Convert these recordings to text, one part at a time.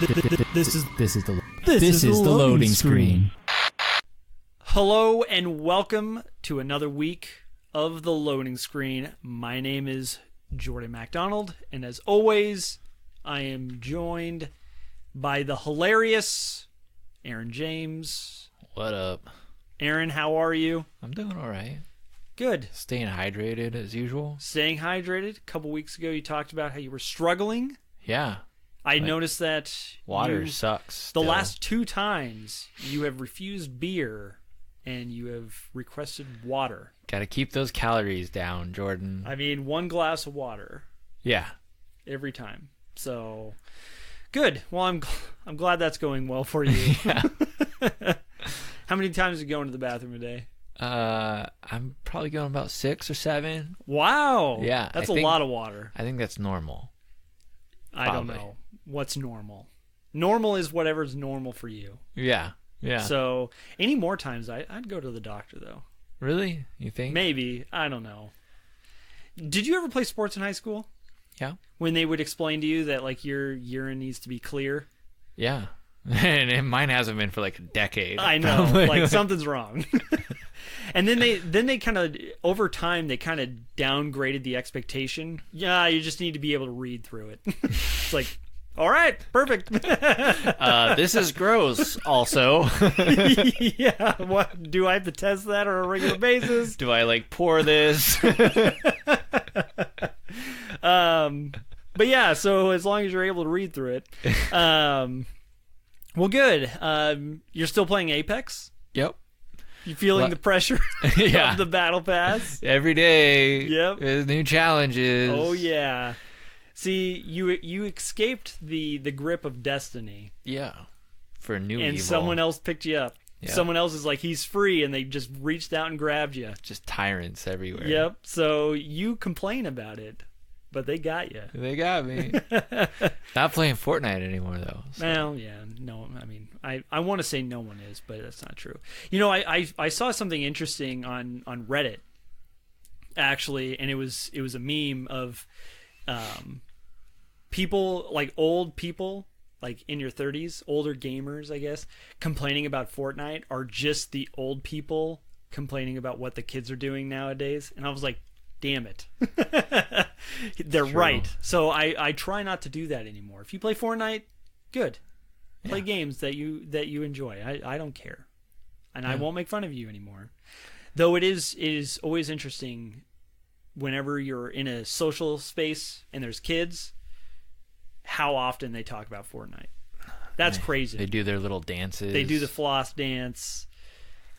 This is the loading screen. Hello and welcome to another week of the loading screen. My name is Jordan MacDonald, and as always, I am joined by the hilarious Aaron James. What up? Aaron, how are you? I'm doing all right. Good. Staying hydrated as usual. Staying hydrated. A couple weeks ago, you talked about how you were struggling. Yeah. I noticed that water sucks. The last two times you have refused beer and you have requested water. Got to keep those calories down, Jordan. I mean, one glass of water. Yeah. Every time. So, good. Well, I'm glad that's going well for you. Yeah. How many times do you go into the bathroom a day? I'm probably going about 6 or 7. Wow. Yeah. That's a lot of water. I think that's normal. I don't know. What's normal? Normal is whatever's normal for you. Yeah. Yeah. So, any more times, I'd go to the doctor, though. Really? You think? Maybe. I don't know. Did you ever play sports in high school? Yeah. When they would explain to you that, like, your urine needs to be clear? Yeah. And mine hasn't been for like a decade. I know. Like, something's wrong. And then they kind of, over time, they kind of downgraded the expectation. Yeah, you just need to be able to read through it. It's like, all right, perfect. This is gross, also. Yeah, what, do I have to test that on a regular basis? Do I, like, pour this? But yeah, so as long as you're able to read through it. Well, good. You're still playing Apex? Yep. You feeling the pressure Yeah. of the battle pass? Every day. Yep. There's new challenges. Oh yeah. See, you escaped the grip of destiny. Yeah. For new and evil. someone else picked you up. Yeah. Someone else is like, he's free, and they just reached out and grabbed you. Just tyrants everywhere. Yep. So you complain about it, but they got you. They got me. Not playing Fortnite anymore, though. So. Well, yeah, no, I mean, I want to say no one is, but that's not true. You know, I saw something interesting on Reddit, actually, and it was a meme of people, like old people, like in your 30s, older gamers, I guess, complaining about Fortnite are just the old people complaining about what the kids are doing nowadays. And I was like, damn it. They're right. So I try not to do that anymore. If you play Fortnite, good. Play games that you enjoy. I don't care. And I won't make fun of you anymore. Though it is always interesting whenever you're in a social space and there's kids, how often they talk about Fortnite. That's crazy. They do their little dances. They do the floss dance.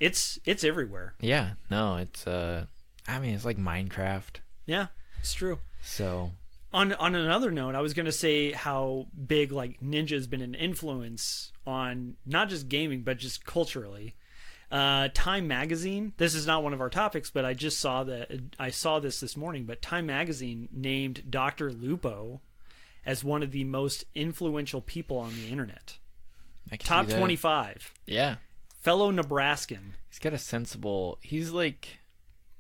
It's everywhere. Yeah. No, it's I mean, it's like Minecraft. Yeah, it's true. So on another note, I was going to say how big like Ninja's been an influence on not just gaming but just culturally. Time Magazine. This is not one of our topics, but I just saw this morning. But Time Magazine named Dr. Lupo as one of the most influential people on the internet. Top 25. Yeah. Fellow Nebraskan. He's got a sensible. He's like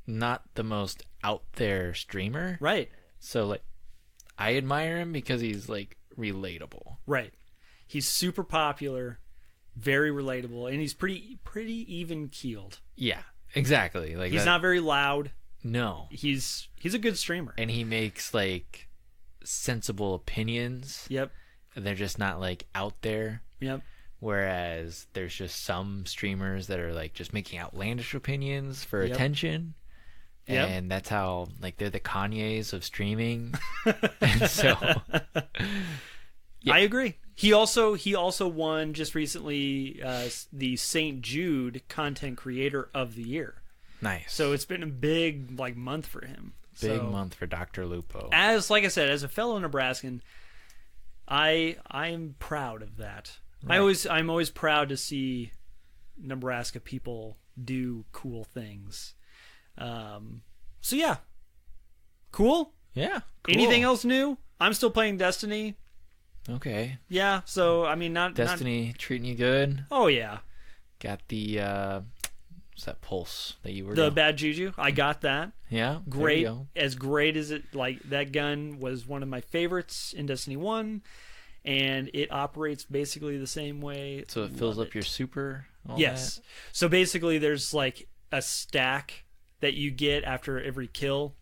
not the most out there streamer. Right. So like I admire him because he's like relatable. Right. He's super popular, very relatable, and he's pretty even keeled. Yeah. Exactly. Like he's not very loud. No. He's a good streamer. And he makes like sensible opinions. Yep. And they're just not like out there. Yep. Whereas there's just some streamers that are like just making outlandish opinions for attention. Yep. And that's how like they're the Kanyes of streaming. And so I agree. He also won just recently the St. Jude Content Creator of the Year. Nice. So it's been a big like month for him. Big month for Dr. Lupo. Like I said, as a fellow Nebraskan, I'm proud of that. Right. I'm always proud to see Nebraska people do cool things. So yeah. Cool? Yeah. Cool. Anything else new? I'm still playing Destiny. Okay. Yeah, so I mean not Destiny treating you good? Oh yeah. Got the what's that pulse that you were The Bad Juju. I got that. Yeah. Great. There you go. As great as it, like, that gun was one of my favorites in Destiny 1. and it operates basically the same way. So it fills Love up your super. All Yes. that? So basically, there's like a stack that you get after every kill,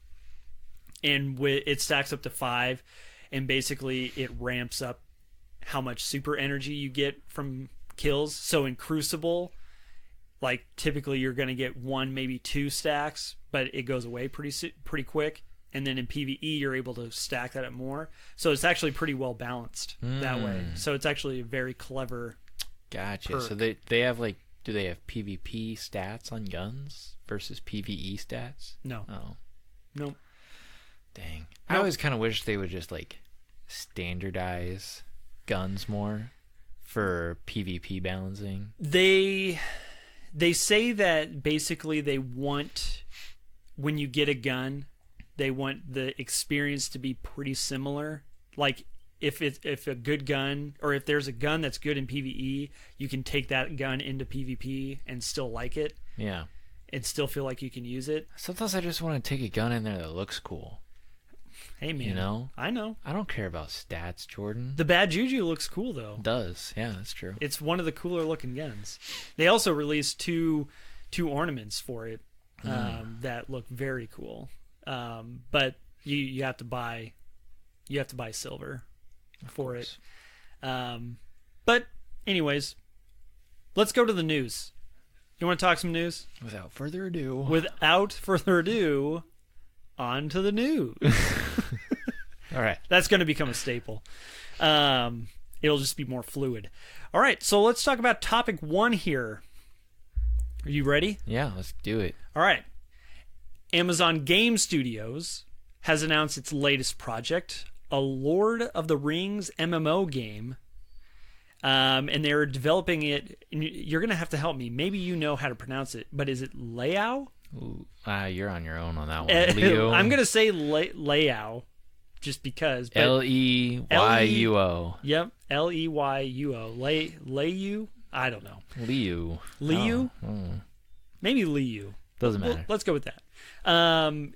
and it stacks up to 5, and basically it ramps up how much super energy you get from kills. So in Crucible, like typically you're going to get 1, maybe 2 stacks, but it goes away pretty quick. And then in PvE, you're able to stack that up more. So it's actually pretty well balanced that way. So it's actually a very clever. Gotcha. Perk. So they have like, do they have PvP stats on guns versus PvE stats? No. Oh, Nope. dang. I Nope. always kind of wish they would just like standardize guns more for PvP balancing. They say that basically they want, when you get a gun, they want the experience to be pretty similar. Like if a good gun, or if there's a gun that's good in PvE, you can take that gun into PvP and still like it Yeah. and still feel like you can use it. Sometimes I just want to take a gun in there that looks cool. Hey man, You know? I know. I don't care about stats, Jordan. The Bad Juju looks cool though. It does. Yeah, that's true. It's one of the cooler looking guns. They also released two ornaments for it that look very cool. But you have to buy silver for it. But anyways, let's go to the news. You want to talk some news? Without further ado. Without further ado, on to the news. All right. That's going to become a staple. It'll just be more fluid. All right, so let's talk about topic 1 here. Are you ready? Yeah, let's do it. All right. Amazon Game Studios has announced its latest project, a Lord of the Rings MMO game. And they're developing it. And you're going to have to help me. Maybe you know how to pronounce it, but is it Layao? Ooh, you're on your own on that one. Leo. I'm going to say Layao just because. But Leyuo. Yep. Leyuo. Leyu? I don't know. Liu. Liu? Oh. Maybe Liu. Doesn't matter. Let's go with that. And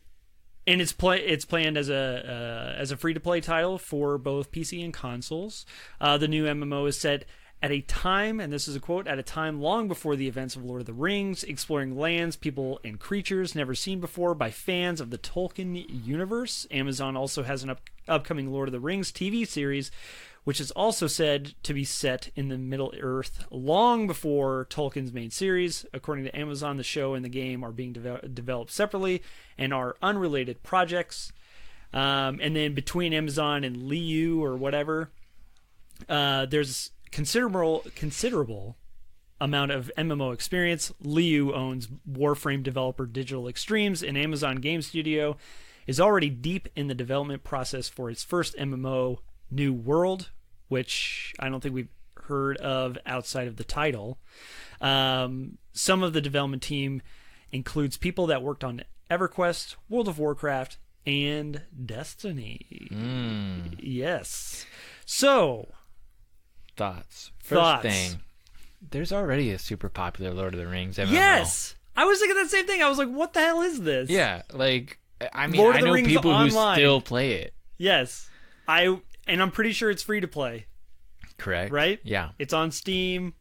it's planned as a free to play title for both PC and consoles. The new MMO is set at a time, and this is a quote, at a time long before the events of Lord of the Rings, exploring lands, people, and creatures never seen before by fans of the Tolkien universe. Amazon also has an upcoming Lord of the Rings TV series, which is also said to be set in the Middle-earth long before Tolkien's main series. According to Amazon, the show and the game are being developed separately and are unrelated projects. And then between Amazon and Liu or whatever, there's considerable amount of MMO experience. Liu owns Warframe developer Digital Extremes, and Amazon Game Studio is already deep in the development process for its first MMO, New World, which I don't think we've heard of outside of the title. Some of the development team includes people that worked on EverQuest, World of Warcraft, and Destiny. Yes. So, Thoughts. Thoughts. First thing, there's already a super popular Lord of the Rings MMO. yes! I was thinking that same thing. I was like, what the hell is this? Yeah, like, I mean, Lord of I the know Rings people Online. who still play it. Yes. And I'm pretty sure it's free to play, Correct? right? Yeah. It's on Steam.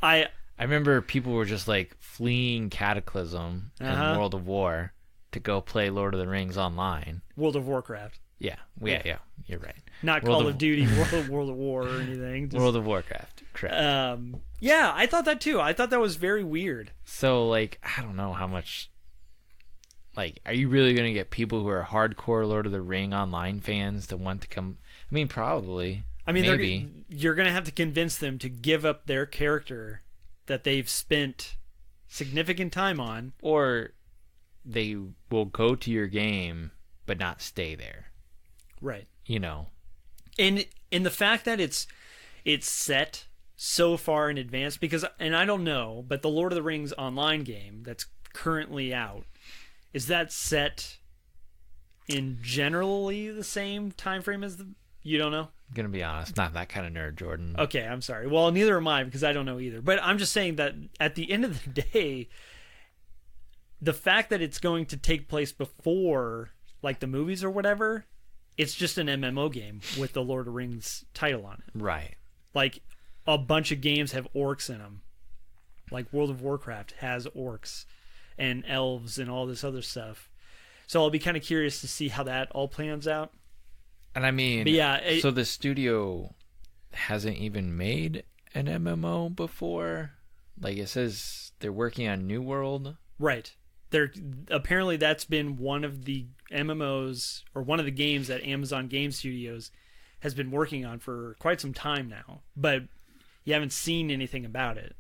I remember people were just like fleeing Cataclysm and World of War to go play Lord of the Rings online. World of Warcraft. Yeah, you're right. Not World Call of- of Duty, World of War or anything. Just, World of Warcraft, correct. yeah, I thought that too. I thought that was very weird. So, like, I don't know how much. Like, are you really going to get people who are hardcore Lord of the Ring online fans to want to come? I mean, probably. I mean, maybe. you're going to have to convince them to give up their character that they've spent significant time on. Or they will go to your game but not stay there. Right. You know. And the fact that it's set so far in advance, because, and I don't know, but the Lord of the Rings online game that's currently out, is that set in generally the same time frame as you don't know? I'm going to be honest, not that kind of nerd, Jordan. Okay, I'm sorry. Well, neither am I, because I don't know either. But I'm just saying that at the end of the day, the fact that it's going to take place before, like, the movies or whatever, it's just an MMO game with the Lord of the Rings title on it. Right. Like, a bunch of games have orcs in them. Like, World of Warcraft has orcs and elves and all this other stuff. So I'll be kind of curious to see how that all plans out. And I mean, But yeah, so the studio hasn't even made an MMO before? Like, it says they're working on New World. Right. Apparently that's been one of the MMOs, or one of the games that Amazon Game Studios has been working on for quite some time now. But you haven't seen anything about it.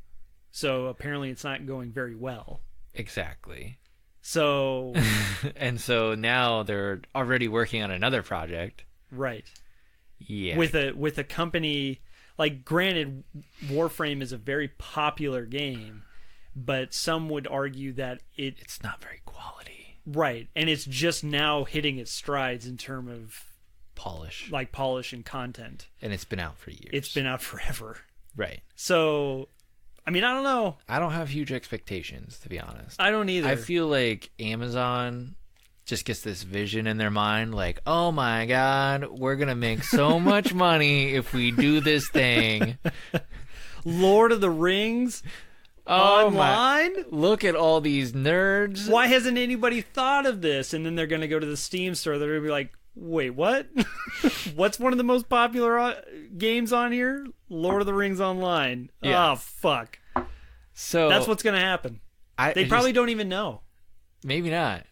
So apparently it's not going very well. Exactly. So... And so now they're already working on another project. Right. Yeah. With a company... Like, granted, Warframe is a very popular game, but some would argue that it's not very quality. Right, and it's just now hitting its strides in terms of polish and content. And it's been out for years. It's been out forever. Right. So, I mean, I don't know. I don't have huge expectations, to be honest. I don't either. I feel like Amazon just gets this vision in their mind, like, oh my god, we're gonna make so much money if we do this thing. Lord of the Rings online? Look at all these nerds. Why hasn't anybody thought of this? And then they're gonna go to the Steam store. They're gonna be like, wait, what? What's one of the most popular games on here? Lord of the Rings Online. Yeah. Oh, fuck. So that's what's gonna happen. They probably don't even know. Maybe not.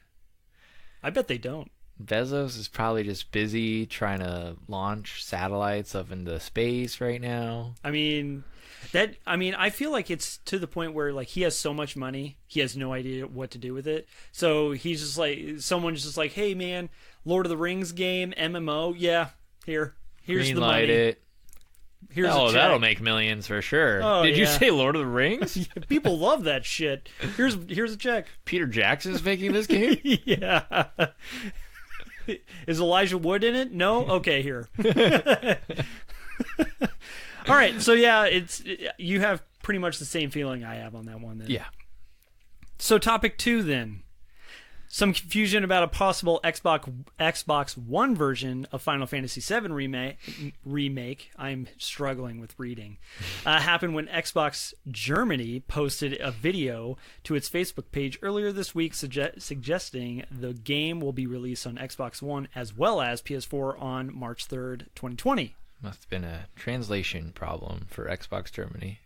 I bet they don't. Bezos is probably just busy trying to launch satellites up into space right now. I mean, I feel like it's to the point where, like, he has so much money, he has no idea what to do with it. So he's just like, someone's just like, hey man, Lord of the Rings game, MMO, yeah, here's Green the light money. It. Here's a check. That'll make millions for sure. Oh, Did you yeah. say Lord of the Rings? People love that shit. Here's a check. Peter Jackson's making this game? Yeah. Is Elijah Wood in it? No? Okay, here. All right, so yeah, you have pretty much the same feeling I have on that one then. Yeah. So topic 2 then. Some confusion about a possible Xbox One version of Final Fantasy VII remake. I'm struggling with reading. Happened when Xbox Germany posted a video to its Facebook page earlier this week suggesting the game will be released on Xbox One as well as PS4 on March 3rd, 2020. Must have been a translation problem for Xbox Germany.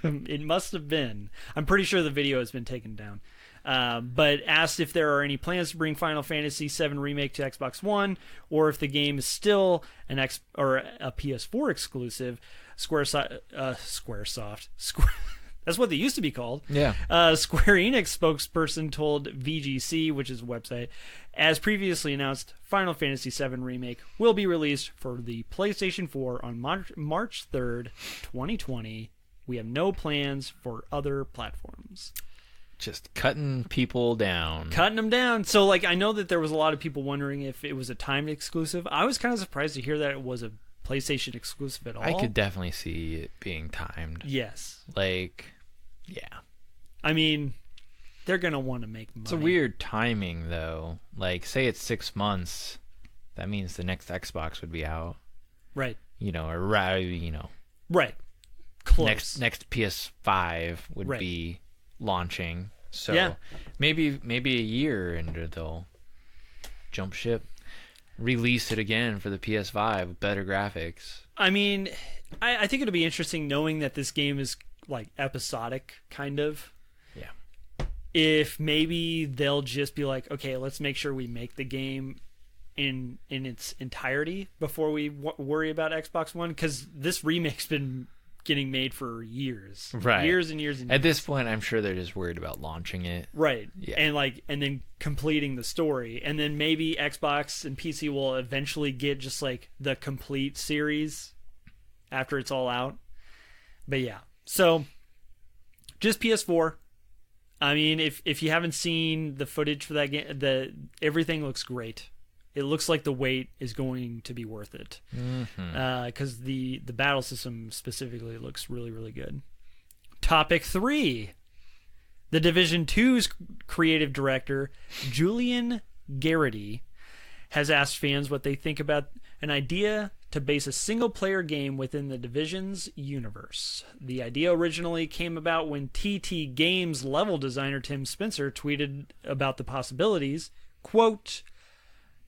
It must have been. I'm pretty sure the video has been taken down. But asked if there are any plans to bring Final Fantasy VII Remake to Xbox One, or if the game is still a PS4 exclusive. Squaresoft. That's what they used to be called. Yeah. Square Enix spokesperson told VGC, which is a website, as previously announced, Final Fantasy VII Remake will be released for the PlayStation 4 on March 3rd, 2020. We have no plans for other platforms. Just cutting people down. Cutting them down. So, like, I know that there was a lot of people wondering if it was a timed exclusive. I was kind of surprised to hear that it was a PlayStation exclusive at all. I could definitely see it being timed. Yes. Like, yeah. I mean, they're going to want to make money. It's a weird timing, though. Like, say it's 6 months. That means the next Xbox would be out. Right. Right. Close. Next PS5 would be launching. So yeah. maybe a year and they'll jump ship, release it again for the PS5 with better graphics. I mean, I think it'll be interesting knowing that this game is like episodic, kind of. Yeah. If maybe they'll just be like, okay, let's make sure we make the game in its entirety before we worry about Xbox One, because this remake's been getting made for years. Right. Years and years and years. At this point, I'm sure they're just worried about launching it. Right. Yeah. And then completing the story. And then maybe Xbox and PC will eventually get just like the complete series after it's all out. But yeah. So just PS4. I mean, if you haven't seen the footage for that game, everything looks great. It looks like the wait is going to be worth it, because the battle system specifically looks really, really good. Topic 3. The Division 2's creative director, Julian Garrity, has asked fans what they think about an idea to base a single-player game within the Division's universe. The idea originally came about when TT Games level designer Tim Spencer tweeted about the possibilities. Quote,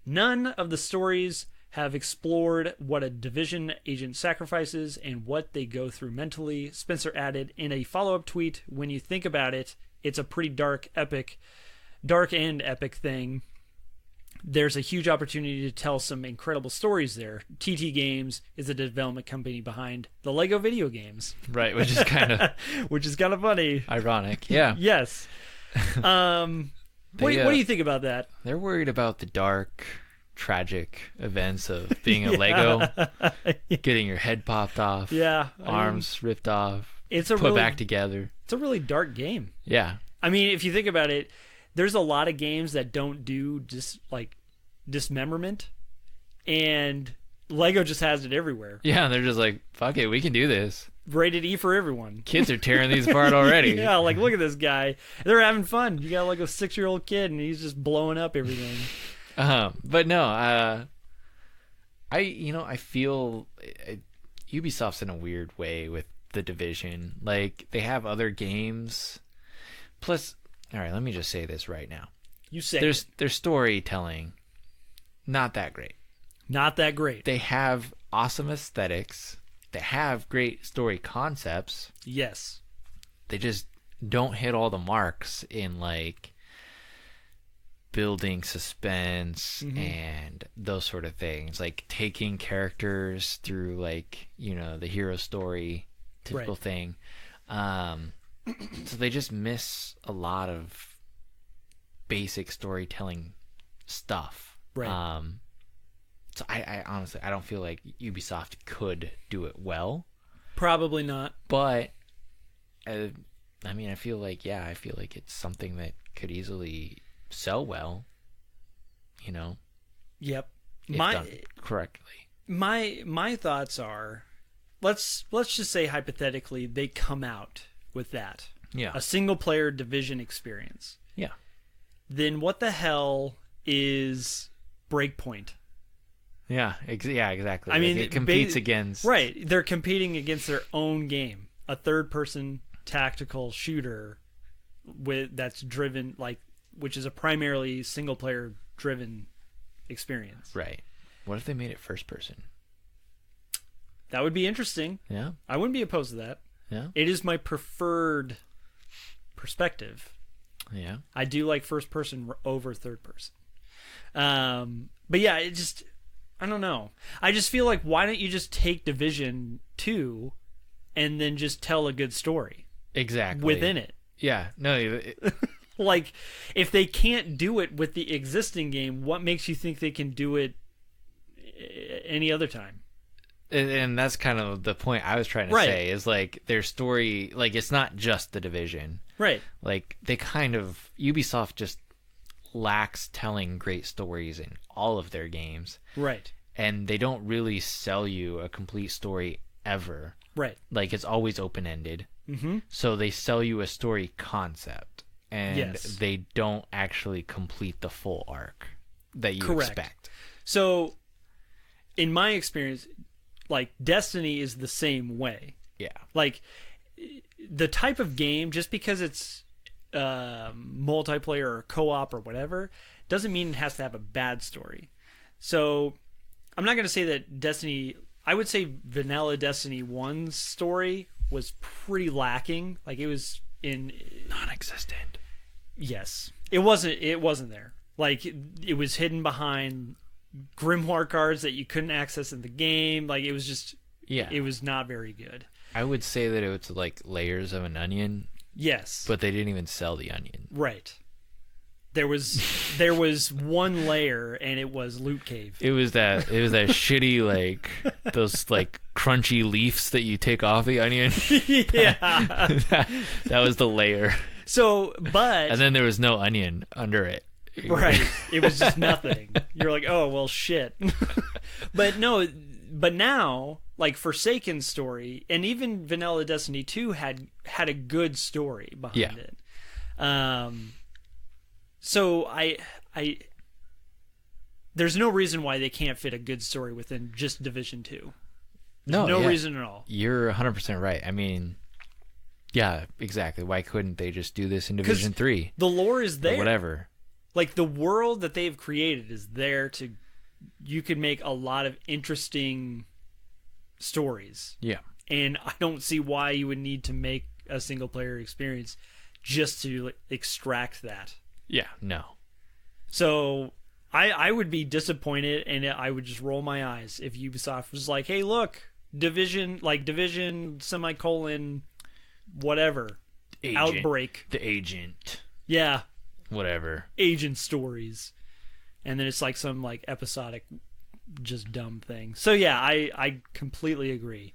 "None of the stories have explored what a Division agent sacrifices and what they go through mentally," Spencer added in a follow-up tweet. "When you think about it, it's a pretty dark and epic thing. There's a huge opportunity to tell some incredible stories there. TT Games is the development company behind the Lego video games." Right, which is kind of which is kind of funny. ironic. Yeah. Yes. What do you think about that? They're worried about the dark, tragic events of being a Lego, getting your head popped off, arms ripped off, put back together. It's a really dark game. Yeah. I mean, if you think about it, there's a lot of games that don't do just like dismemberment, and Lego just has it everywhere. Yeah, and they're just like, fuck it, we can do this. Rated E for everyone. Kids are tearing these apart already. Yeah, like look at this guy. They're having fun. You got like a 6-year-old kid, and he's just blowing up everything. But no, I feel Ubisoft's in a weird way with the Division. Like, they have other games. Plus, all right, let me just say this right now. You say their storytelling, not that great. Not that great. They have awesome aesthetics. They have great story concepts. Yes. They just don't hit all the marks in like building suspense and those sort of things, like taking characters through like, the hero story, typical thing. So they just miss a lot of basic storytelling stuff. Right. So I honestly, I don't feel like Ubisoft could do it well. Probably not. But I feel like it's something that could easily sell well. Yep. If done correctly. My thoughts are, let's just say hypothetically they come out with that. Yeah. A single player Division experience. Yeah. Then what the hell is Breakpoint? Yeah, exactly. I mean, it competes against... Right. They're competing against their own game. A third-person tactical shooter that's driven, which is a primarily single-player driven experience. Right. What if they made it first-person? That would be interesting. Yeah. I wouldn't be opposed to that. Yeah. It is my preferred perspective. Yeah. I do like first-person over third-person. But yeah, it just... I don't know. I just feel like, why don't you just take Division 2 and then just tell a good story? Exactly. Within it. Yeah. No. Like, if they can't do it with the existing game, what makes you think they can do it any other time? And that's kind of the point I was trying to say, is like their story, like it's not just the Division. Right. Like they Ubisoft just lacks telling great stories in all of their games. Right. And they don't really sell you a complete story ever. Right. Like it's always open-ended. Mm-hmm. So they sell you a story concept, and they don't actually complete the full arc that you expect. So in my experience, like Destiny is the same way. Yeah. Like the type of game, just because it's multiplayer or co-op or whatever, doesn't mean it has to have a bad story. So I'm not going to say that Destiny... I would say vanilla Destiny 1's story was pretty lacking. Like it was in... non-existent. Yes. It wasn't there. Like it was hidden behind grimoire cards that you couldn't access in the game. Like it was just... Yeah. It was not very good. I would say that it was like layers of an onion. Yes. But they didn't even sell the onion. Right. There was one layer, and it was Loot Cave. It was that shitty, like those like crunchy leaves that you take off the onion. Yeah. that was the layer. So, but... And then there was no onion under it. Right. It was just nothing. You're like, oh, well, shit. But now, like Forsaken's story, and even Vanilla Destiny 2 had a good story behind it. So there's no reason why they can't fit a good story within just Division 2. No reason at all. You're 100% right. I mean, yeah, exactly. Why couldn't they just do this in Division 3? The lore is there. Or whatever. Like, the world that they've created is there to... You could make a lot of interesting stories. Yeah. And I don't see why you would need to make a single-player experience just to extract that. Yeah, no. So... I would be disappointed, and I would just roll my eyes if Ubisoft was like, hey, look, Division, semicolon, whatever, Agent, Outbreak. The Agent. Yeah. Whatever. Agent stories. And then it's like some like episodic, just dumb thing. So yeah, I completely agree.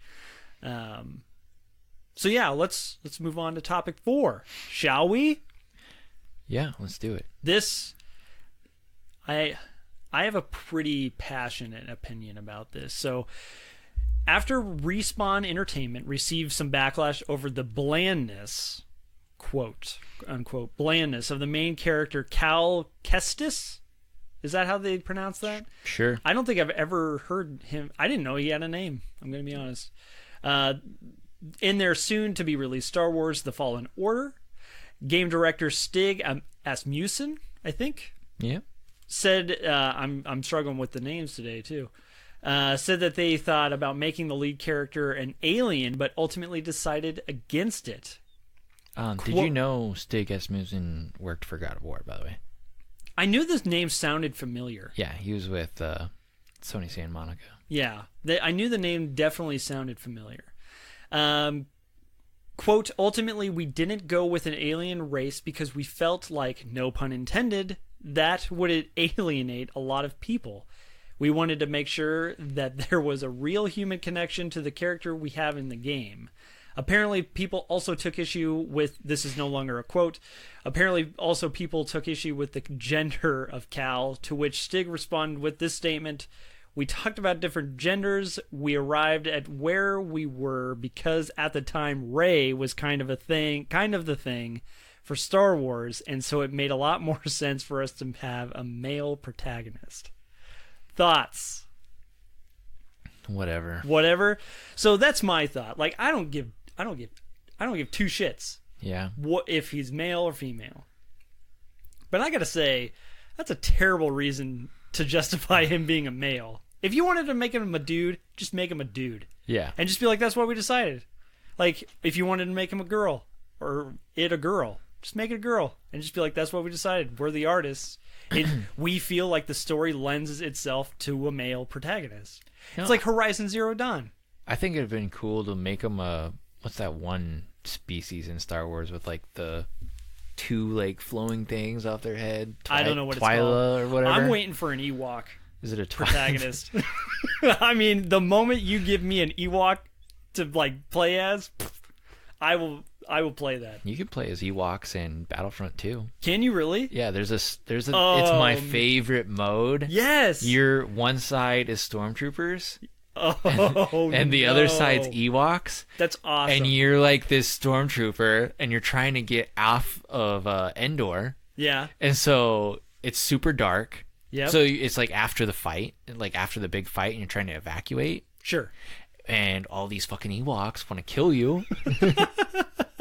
So yeah, let's move on to topic 4, shall we? Yeah, let's do it. This... I have a pretty passionate opinion about this. So, after Respawn Entertainment received some backlash over the blandness, quote unquote, blandness of the main character Cal Kestis, is that how they pronounce that? Sure. I don't think I've ever heard him. I didn't know he had a name. I'm going to be honest. In their soon-to-be-released Star Wars: The Fallen Order, game director Stig Asmussen, I think. Yeah. Said, I'm struggling with the names today too. Said that they thought about making the lead character an alien, but ultimately decided against it. Did you know Stig Asmussen worked for God of War, by the way? I knew this name sounded familiar. Yeah, he was with Sony Santa Monica. Yeah, I knew the name definitely sounded familiar. Quote, ultimately, we didn't go with an alien race because we felt like, no pun intended, that would alienate a lot of people. We wanted to make sure that there was a real human connection to the character we have in the game. Apparently, people also took issue with, this is no longer a quote, apparently also people took issue with the gender of Cal, to which Stig responded with this statement, we talked about different genders, we arrived at where we were because at the time Rey was kind of the thing for Star Wars, and so it made a lot more sense for us to have a male protagonist. Thoughts? Whatever. So that's my thought. Like, I don't give two shits. Yeah. What if he's male or female? But I gotta say, that's a terrible reason to justify him being a male. If you wanted to make him a dude, just make him a dude. Yeah. And just be like, that's what we decided. Like, if you wanted to make him a girl, or it a girl, just make it a girl. And just be like, that's what we decided. We're the artists. We feel like the story lends itself to a male protagonist. No. It's like Horizon Zero Dawn. I think it'd have been cool to make him what's that one species in Star Wars with like the two like flowing things off their head? I don't know what it's called. called. Or whatever. I'm waiting for an Ewok. Is it a protagonist? I mean, the moment you give me an Ewok to like play as, I will play that. You can play as Ewoks in Battlefront 2. Can you really? Yeah, there's a it's my favorite mode. Yes. Your one side is stormtroopers. Oh, and the other side's Ewoks. That's awesome. And you're like this stormtrooper, and you're trying to get off of Endor. Yeah. And so it's super dark. Yeah. So it's like after the fight, like after the big fight, and you're trying to evacuate. Sure. And all these fucking Ewoks want to kill you.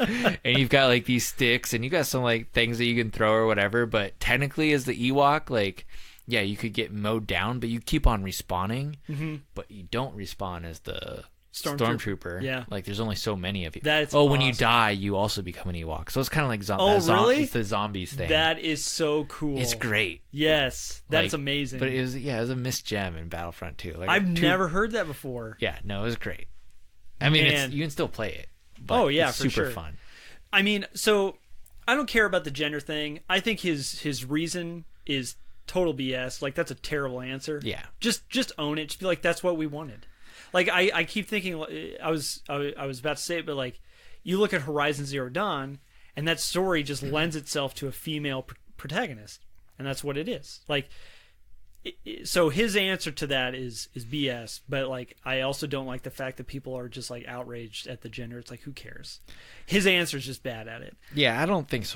And you've got like these sticks, and you got some like things that you can throw or whatever. But technically, as the Ewok, like, yeah, you could get mowed down, but you keep on respawning. Mm-hmm. But you don't respawn as the Stormtrooper. Yeah. Like, there's only so many of you. That's when awesome. you die, you also become an Ewok. So it's kind of like really? It's the zombies thing. That is so cool. It's great. Yes, that's like, amazing. But it was a missed gem in Battlefront 2. Like, I've never heard that before. Yeah, no, it was great. I mean, you can still play it. But it's for super sure. fun. I mean, so I don't care about the gender thing. I think his reason is total BS. Like, that's a terrible answer. Yeah. Just own it. Just be like, that's what we wanted. Like, I keep thinking, I was about to say it, but like, you look at Horizon Zero Dawn, and that story just lends itself to a female protagonist, and that's what it is. Like, so his answer to that is BS. But like, I also don't like the fact that people are just like outraged at the gender. It's like, who cares? His answer is just bad at it. Yeah, I don't think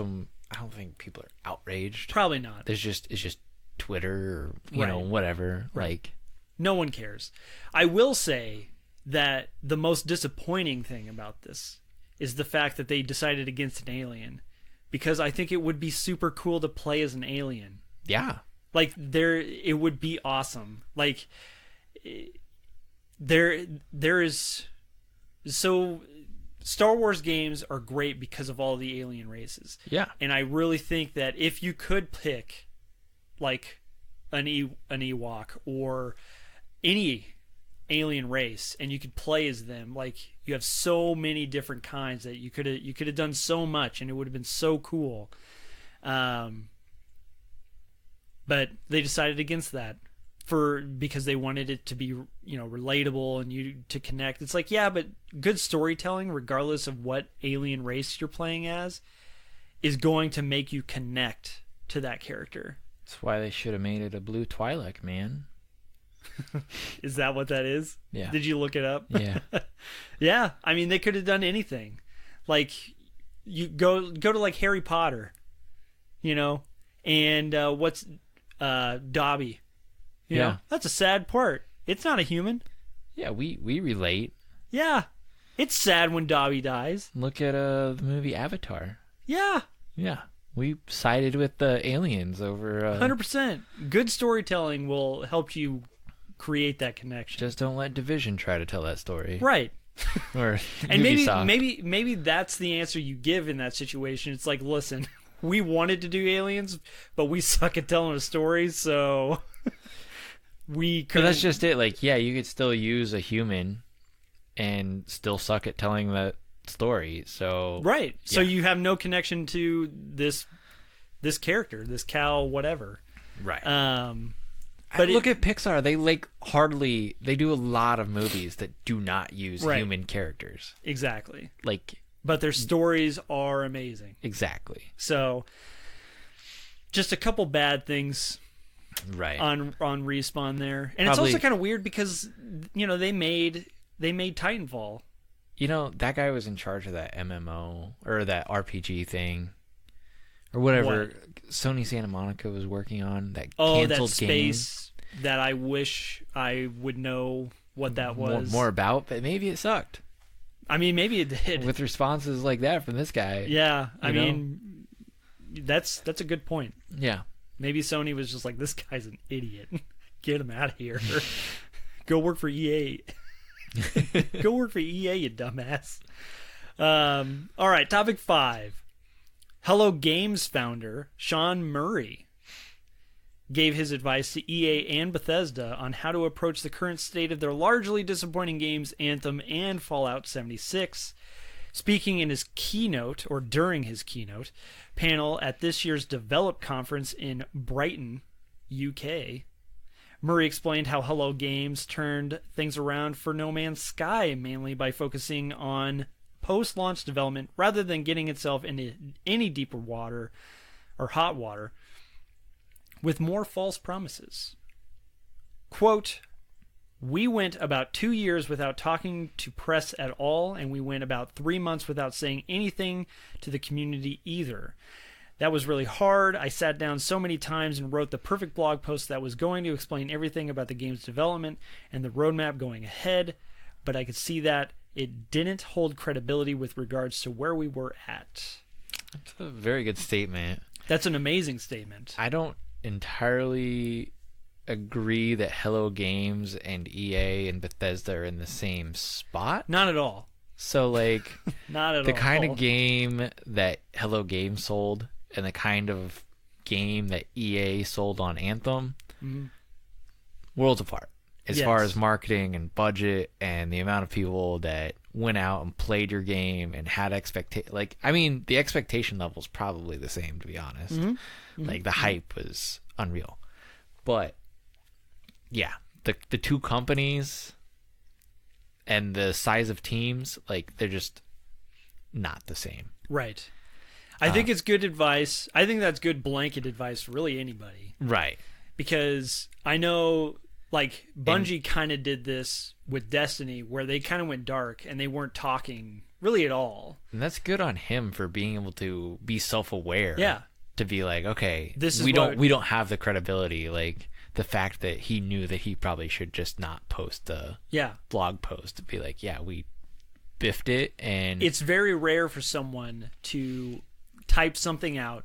people are outraged. Probably not. It's just Twitter or you know whatever. Right. Like, no one cares. I will say that the most disappointing thing about this is the fact that they decided against an alien, because I think it would be super cool to play as an alien. yeah, Like it would be awesome. Like there is so Star Wars games are great because of all the alien races. yeah, And I really think that if you could pick like an Ewok or any alien race and you could play as them, like you have so many different kinds that you could have done so much and it would have been so cool. But they decided against that because they wanted it to be, you know, relatable and you to connect. It's like, yeah, but good storytelling, regardless of what alien race you're playing as, is going to make you connect to that character. that's why they should have made it a blue Twi'lek, man. Is that what that is? Yeah. Did you look it up? Yeah. Yeah. I mean, they could have done anything. Like, you go to like Harry Potter, you know, and what's Dobby? You know, that's a sad part. It's not a human. Yeah, we relate. Yeah. It's sad when Dobby dies. Look at the movie Avatar. Yeah. Yeah, we sided with the aliens over. 100%. Good storytelling will help you create that connection. Just don't let Division try to tell that story. Right. Or And Ubisoft. maybe that's the answer you give in that situation. It's like, listen, we wanted to do aliens, but we suck at telling a story, so we But couldn't. that's just it. Like, yeah, you could still use a human and still suck at telling that story. So right. So yeah. you have no connection to this character, this Cal, whatever. right. But look at Pixar. They do a lot of movies that do not use Right. human characters. Exactly. Like, But their stories are amazing. exactly. So just a couple bad things Right. on Respawn there. And it's Probably- also kind of weird because, you know, they made Titanfall. You know, that guy was in charge of that MMO or that RPG thing or whatever Sony Santa Monica was working on, that canceled that game. space that I wish I would know what that was. More about, but maybe it sucked. I mean, maybe it did. With responses like that from this guy. Yeah, I You know? mean, that's a good point. Yeah. Maybe Sony was just like, this guy's an idiot. Get him out of here. Go work for EA. Go work for EA, you dumbass. All right, topic 5. Hello Games founder Sean Murray gave his advice to EA and Bethesda on how to approach the current state of their largely disappointing games Anthem and Fallout 76. Speaking in his keynote, or during his keynote, panel at this year's Develop Conference in Brighton, UK, Murray explained how Hello Games turned things around for No Man's Sky, mainly by focusing on post-launch development rather than getting itself into any deeper water or hot water with more false promises. Quote, "We went about 2 years without talking to press at all, and we went about 3 months without saying anything to the community either. That was really hard. I sat down so many times and wrote the perfect blog post that was going to explain everything about the game's development and the roadmap going ahead, but I could see that it didn't hold credibility with regards to where we were at." That's a very good statement. That's an amazing statement. I don't entirely agree that Hello Games and EA and Bethesda are in the same spot. Not at all. So, like, Not at the all. kind of game that Hello Games sold and the kind of game that EA sold on Anthem, worlds apart. As Yes. far as marketing and budget and the amount of people that went out and played your game and had I mean, the expectation level is probably the same, to be honest. Like, the hype was unreal. But, yeah, the two companies and the size of teams, like, they're just not the same. Right. I think it's good advice. I think that's good blanket advice for really anybody. Right. Because I know, like, Bungie kind of did this with Destiny, where they kind of went dark and they weren't talking really at all. And that's good on him for being able to be self-aware. Yeah. to be like, okay, This is we what- don't have the credibility. Like the fact that he knew that he probably should just not post a Yeah. blog post to be like, yeah, we biffed it, and It's very rare for someone to type something out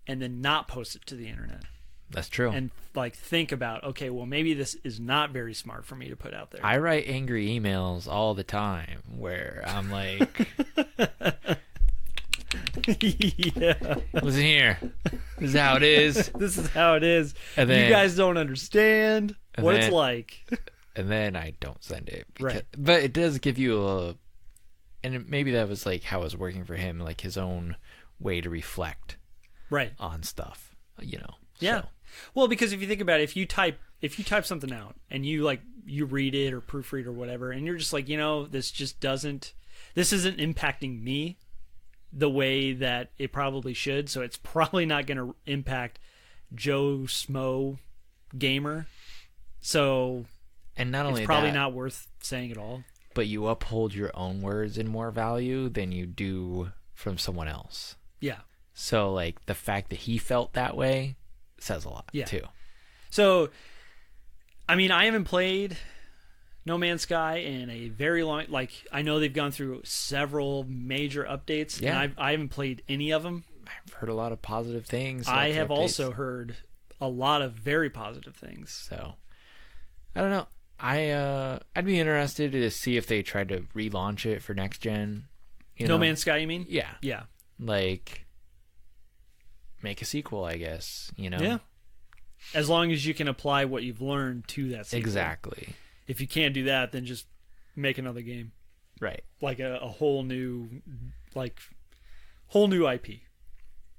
and then not post it to the internet that's true. and like think about, okay, well, maybe this is not very smart for me to put out there. I write angry emails all the time where I'm like, Yeah. listen here, this is how it is. This is how it is. And then- you guys don't understand and what then- it's like. And then I don't send it. Right. But it does give you and maybe that was like how it was working for him, like his own way to reflect Right. on stuff, you know. Yeah. So, Well, because if you think about it, if you type something out and you read it or proofread or whatever, and you're just like, this isn't impacting me the way that it probably should, so it's probably not going to impact Joe Smo gamer. So and not only it's probably that, not worth saying at all. but you uphold your own words in more value than you do from someone else. Yeah. So like the fact that he felt that way says a lot Yeah. too. So, I mean, I haven't played No Man's Sky in a very long. Like, I know they've gone through several major updates, Yeah. and I haven't played any of them. I've heard a lot of positive things. I lots of have updates. also heard a lot of very positive things. So I don't know. I'd be interested to see if they tried to relaunch it for next gen. No Man's Sky, you mean? Yeah. Yeah. Like make a sequel, I guess, you know? Yeah. As long as you can apply what you've learned to that sequel. Exactly. If you can't do that, then just make another game. Right. Like a whole new IP.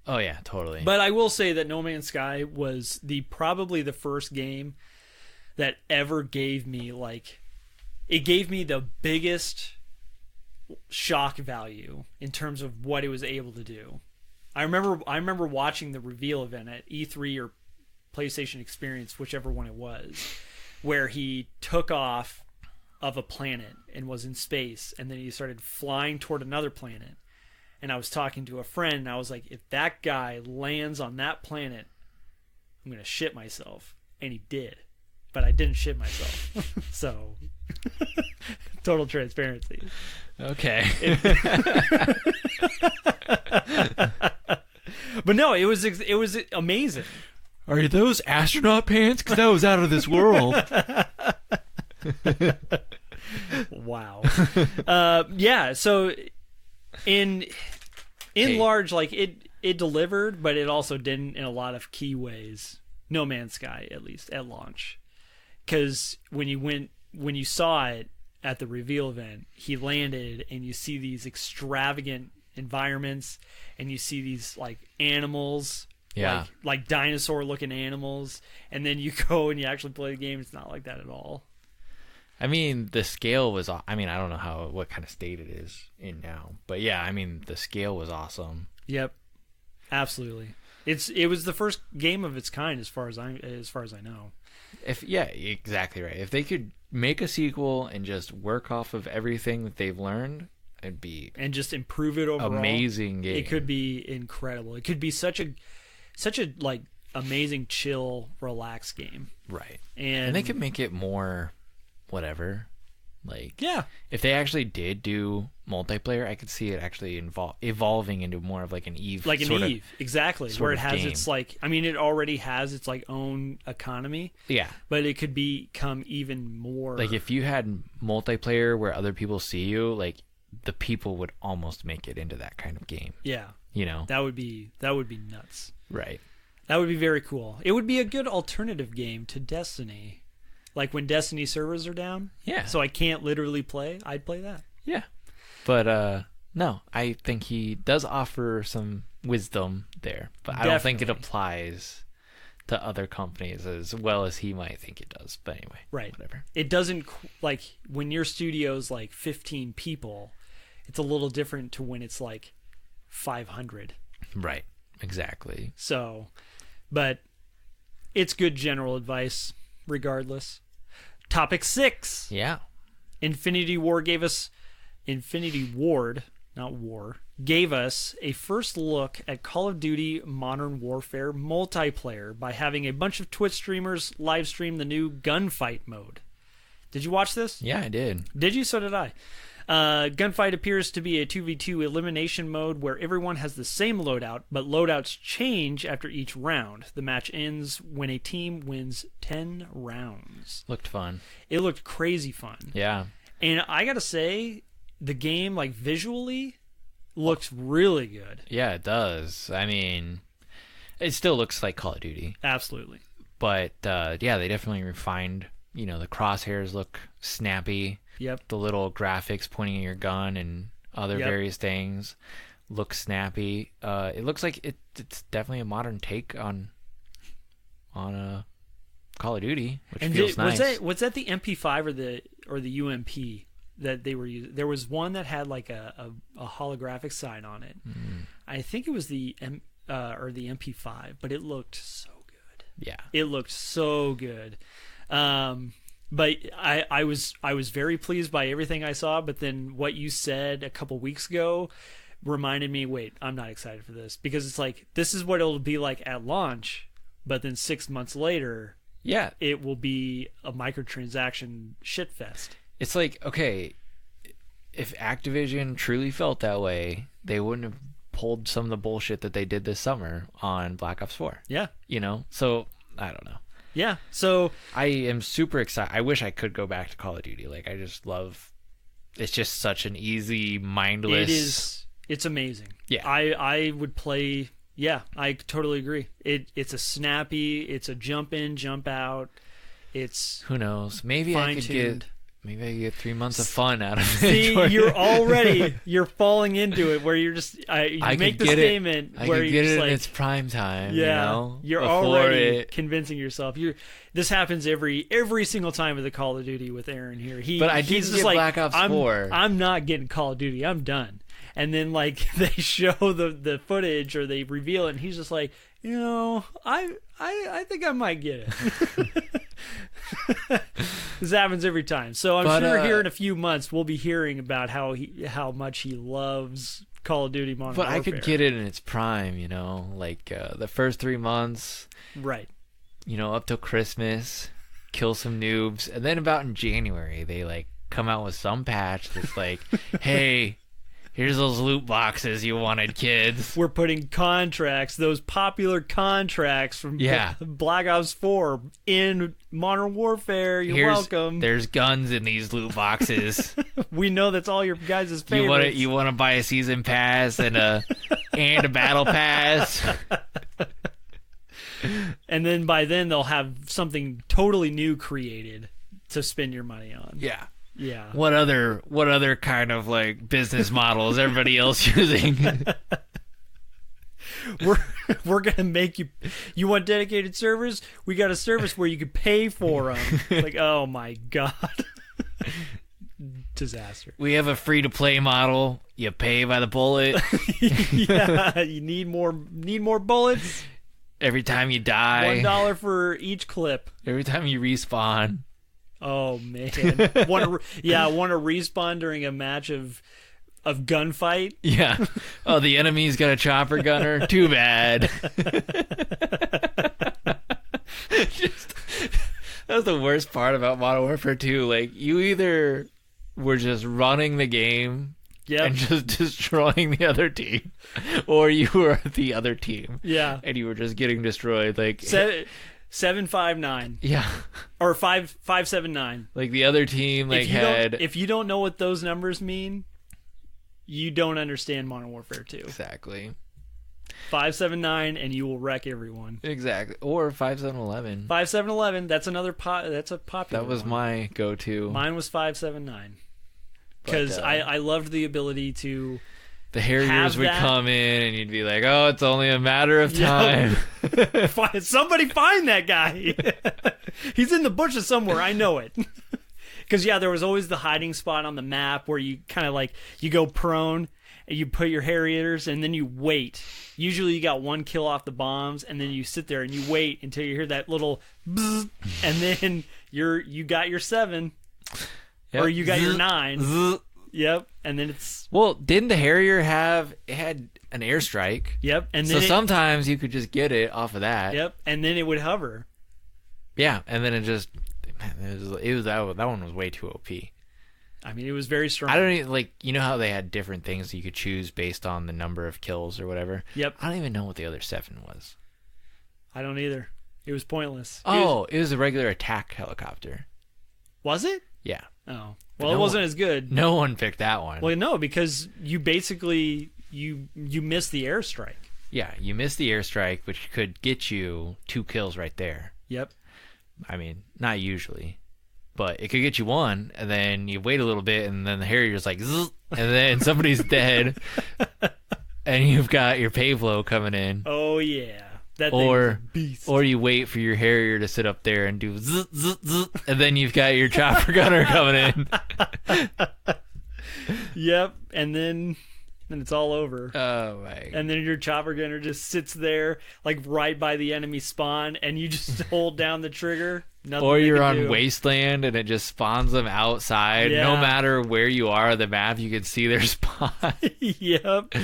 Oh yeah, totally. But I will say that No Man's Sky was probably the first game that ever gave me the biggest shock value in terms of what it was able to do. I remember watching the reveal event at E3 or PlayStation Experience, whichever one it was, where he took off of a planet and was in space, and then he started flying toward another planet. And I was talking to a friend, and I was like, if that guy lands on that planet, I'm going to shit myself. And he did. But I didn't shit myself. So, total transparency. okay. But no, it was amazing. Are those astronaut pants? Because that was out of this world. Wow. Yeah, so in Hey. large, like it delivered, but it also didn't in a lot of key ways. No Man's Sky, at least at launch, because when you saw it at the reveal event, he landed, and you see these extravagant environments, and you see these like animals, Yeah. like dinosaur looking animals, and then you go and you actually play the game. It's not like that at all. I mean, the scale was. I mean, I don't know what kind of state it is in now, but yeah, I mean, the scale was awesome. Yep, absolutely. It was the first game of its kind, as far as I know. Exactly right. If they could make a sequel and just work off of everything that they've learned, it'd be And just improve it overall. amazing game. It could be incredible. It could be such a like amazing, chill, relaxed game. right, And and they could make it more, whatever. Like, yeah, if they actually did do multiplayer, I could see it actually evolving into more of like an Eve, like an sort of- Eve, exactly, sort where it of has game. its like. I mean, it already has its like own economy, yeah. but it could become even more. Like if you had multiplayer where other people see you, like the people would almost make it into that kind of game. yeah, You know? that would be nuts. Right. That would be very cool. It would be a good alternative game to Destiny. Like when Destiny servers are down, Yeah. so I can't literally play, I'd play that. Yeah. But no, I think he does offer some wisdom there, but I don't think it Definitely. applies to other companies as well as he might think it does. But anyway, Right. whatever. It doesn't, like, when your studio's like 15 people, it's a little different to when it's like 500. Right. Exactly. So, but it's good general advice regardless. Topic 6. Yeah. Infinity Ward not war, gave us a first look at Call of Duty Modern Warfare multiplayer by having a bunch of Twitch streamers live stream the new gunfight mode. Did you watch this? Yeah, I did. Did you? So did I. Gunfight appears to be a 2v2 elimination mode where everyone has the same loadout, but loadouts change after each round. The match ends when a team wins 10 rounds. Looked fun. It looked crazy fun. Yeah. And I gotta say, the game, like, visually looks really good. Yeah, it does. I mean, it still looks like Call of Duty. Absolutely. But, yeah, they definitely refined, you know, the crosshairs look snappy. Yep. The little graphics pointing at your gun and other various things look snappy. It looks like it's definitely a modern take on a Call of Duty, which feels nice. Was that the MP5 or the UMP that they were using? There was one that had like a holographic sign on it. I think it was the MP5, but it looked so good. Yeah. It looked so good. But I was very pleased by everything I saw, but then what you said a couple weeks ago reminded me, wait, I'm not excited for this, because it's like, this is what it'll be like at launch, but then 6 months later, yeah, it will be a microtransaction shitfest. It's like, okay, if Activision truly felt that way, they wouldn't have pulled some of the bullshit that they did this summer on Black Ops 4. Yeah. You know? So, I don't know. Yeah, so I am super excited. I wish I could go back to Call of Duty. Like, I just love. It's just such an easy, mindless. It is. It's amazing. Yeah, I would play. Yeah, I totally agree. It's a snappy. It's a jump in, jump out. It's who knows? Maybe I could get. Maybe I could get 3 months of fun out of it. See, you're falling into it where you're just you make the statement where you're just it like, in its prime time. Yeah, you know, you're already convincing yourself. This happens every single time with the Call of Duty with Aaron here. But I didn't get Black Ops 4. I'm not getting Call of Duty. I'm done. And then like they show the footage or they reveal it, and he's just like, you know, I think I might get it. This happens every time. So I'm sure here in a few months we'll be hearing about how much he loves Call of Duty Modern Warfare. But I could get it in its prime, you know, like the first 3 months. Right. You know, up till Christmas, kill some noobs, and then about in January they like come out with some patch that's like, hey, here's those loot boxes you wanted, kids. We're putting contracts, those popular contracts from Black Ops 4 in Modern Warfare. You're welcome. There's guns in these loot boxes. We know that's all your guys' favorites. You want to buy a season pass and a battle pass. And then by then they'll have something totally new created to spend your money on. Yeah. Yeah. What other kind of like business model is everybody else using? We're gonna make you want dedicated servers? We got a service where you could pay for them. Like, oh my god, disaster. We have a free to play model. You pay by the bullet. Yeah, you need more bullets. Every time you die, $1 for each clip. Every time you respawn. Oh man, want to respawn during a match of gunfight? Yeah. Oh, the enemy's got a chopper gunner. Too bad. That was the worst part about Modern Warfare 2. Like, you either were just running the game and just destroying the other team, or you were the other team. Yeah. And you were just getting destroyed. Like 759. Yeah. Or 579. Like the other team if you don't know what those numbers mean, you don't understand Modern Warfare 2. Exactly. 579 and you will wreck everyone. Exactly. Or 5711. 5711, that's a popular That was one. my go-to. Mine was 579. Because I loved the ability to the Harriers would come in and you'd be like, oh, it's only a matter of time. Somebody find that guy. He's in the bushes somewhere. I know it. Because, there was always the hiding spot on the map where you kind of like, you go prone and you put your Harriers and then you wait. Usually you got one kill off the bombs and then you sit there and you wait until you hear that little bzz, and then you got your 7. Yep. Or you got your 9. Yep. And then it's... Well, didn't the Harrier it had an airstrike? Yep. And So then sometimes you could just get it off of that. Yep. And then it would hover. Yeah, and then it just... that one was way too OP. I mean, it was very strong. I don't even, like, you know how they had different things you could choose based on the number of kills or whatever? Yep. I don't even know what the other 7 was. I don't either. It was pointless. It was a regular attack helicopter. Was it? Yeah. Oh. Well, it wasn't as good. No one picked that one. Well, no, because you basically, you missed the airstrike. Yeah, you missed the airstrike, which could get you 2 kills right there. Yep. I mean, not usually. But it could get you 1, and then you wait a little bit, and then the Harrier's like, zzz, and then somebody's dead, and you've got your payflow coming in. Oh, yeah. That thing was a beast. Or you wait for your Harrier to sit up there and do zzz, zzz, zzz, and then you've got your chopper gunner coming in. Yep. And then it's all over. Oh, my. And then your chopper gunner just sits there, like, right by the enemy spawn, and you just hold down the trigger. Or you're on Wasteland and it just spawns them outside. Yeah. No matter where you are on the map, you can see their spawn. Yep.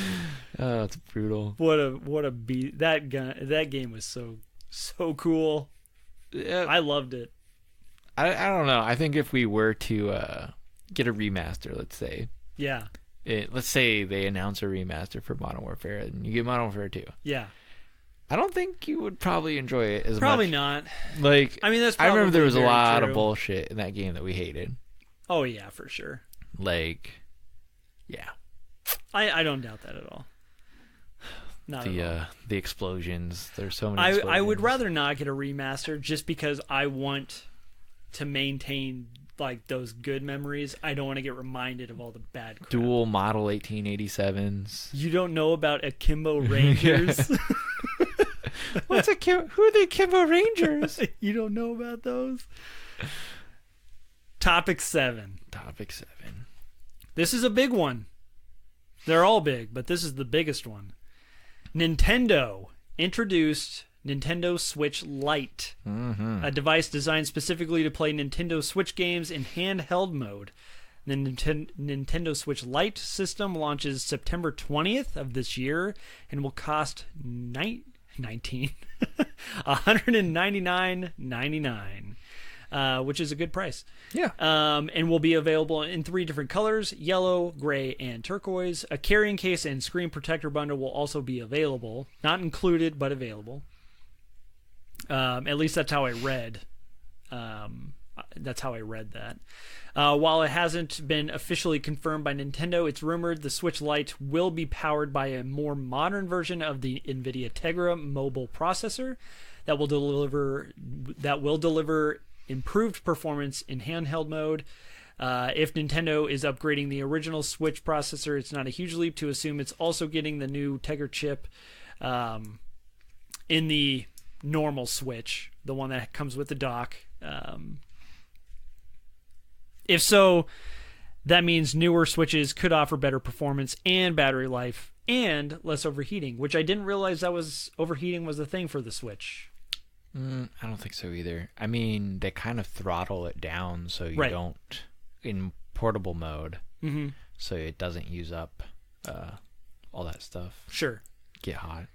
Oh, it's brutal. What a beat. That game was so cool. Yeah. I loved it. I don't know. I think if we were to get a remaster, let's say. Yeah. Let's say they announce a remaster for Modern Warfare and you get Modern Warfare 2. Yeah. I don't think you would probably enjoy it as much. Probably not. Like, I mean, that's I remember there was a very lot true. of bullshit in that game that we hated. Oh, yeah, for sure. Like, yeah. I don't doubt that at all. Not at all. The explosions. There's so many explosions. I would rather not get a remaster just because I want to maintain like those good memories. I don't want to get reminded of all the bad crap. Dual model 1887s. You don't know about Akimbo Rangers? Who are the Akimbo Rangers? You don't know about those? Topic 7. This is a big one. They're all big, but this is the biggest one. Nintendo introduced Nintendo Switch Lite, a device designed specifically to play Nintendo Switch games in handheld mode. The Nintendo Switch Lite system launches September 20th of this year and will cost $199.99, which is a good price. Yeah. And will be available in 3 different colors: yellow, gray, and turquoise. A carrying case and screen protector bundle will also be available. Not included, but available. At least that's how I read. That's how I read that. While it hasn't been officially confirmed by Nintendo, it's rumored the Switch Lite will be powered by a more modern version of the NVIDIA Tegra mobile processor that will deliver improved performance in handheld mode. If Nintendo is upgrading the original Switch processor, it's not a huge leap to assume it's also getting the new Tegra chip in the normal Switch, the one that comes with the dock. If so, that means newer Switches could offer better performance and battery life and less overheating, which I didn't realize overheating was a thing for the Switch. I don't think so either. I mean, they kind of throttle it down so you don't, in portable mode, so it doesn't use up all that stuff. Sure. Get hot.